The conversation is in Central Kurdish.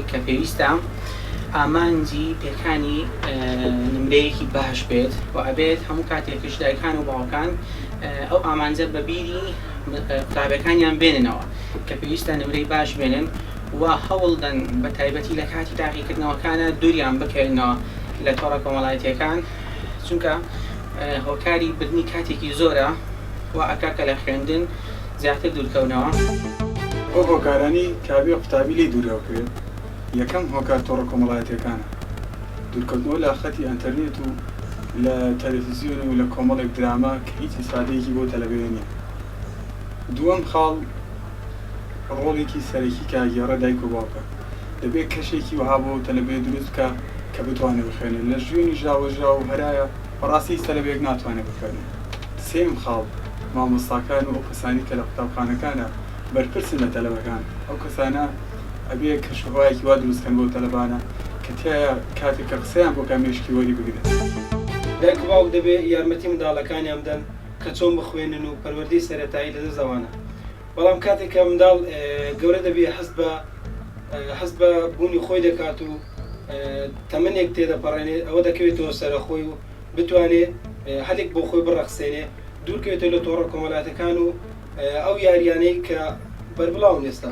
کە پێویستە ئامانجی پێکانی نمرەیەکی باش بێت و ئەبێت هەموو کاتێکش دایکان و باوکان ئەو ئامانجە بەبیری قوتابەکانیان بێننەوە کە پێویستە نمرەی باش بێنن و هەوڵدەن بە تایبەتی لە کاتی تاقیکردنەوەکانە دووریان بکەنەوە لە تۆڕە کۆمەڵایەتیەکان چونکە هۆکاری بردننی کاتێکی زۆرە و ئەکا کە لە خوێندن زیاتر دوورکەونەوە. ئەو هۆکارانی کابێ قوتابی لێ دوورەوە کرێت یەکەم هۆکار تۆڕە کۆمەڵایەتیەکانە دوورکەوتنەوە لە خەتی ئەنتەرنێت و لە تەلەڤیزیۆن و لە کۆمەڵێک دراما کە هیچ ئیسادەیەکی بۆ تەلەڤیزیۆن نییە. دووەم خاڵ ڕۆڵێکی سەرەکی کاگێڕە دایک و باوکە دەبێت کەشێکی وەها بۆ تەلەڤیزیۆن دروست بکە کە بتوانێت بخوێنێت لە ژوێنی ژاوەژا و هەرایە بەڕاستی تەلەڤیزیۆن ناتوانێت بخوێنێت. سێم خاڵ مامۆستاکان و ئەو کەسانی کە لە قوتابخانەکانە بەرپرسن لە تەلەڤەکان ئەو کەسانە ئەبێ کەشوهەوایەکی وا دروستکەن بۆ تەلەبانە کە تایە کاتێک کە قسەیان بۆ کامێشکی وەری بگرێت. دایک و باوک دەبێت یارمەتی منداڵەکانیان بدەن کە چۆن بخوێنن و پەروەردەی سەرەتایی لە زەوانە. بەڵام کاتێک کە منداڵ گەورە دەبێت حەست بە بوونی خۆی دەکات و تەمەنێک تێدەپەڕێنێت ئەوە دەکەوێتەوە سەرخۆی و بتوانێت هەلێک بۆ خۆی بڕەخسێنێ دوورکەوێتەوە لە تۆڕە کۆمەڵایەتەکان و ئەو یاریانەی کە بەربڵاون ئێستا.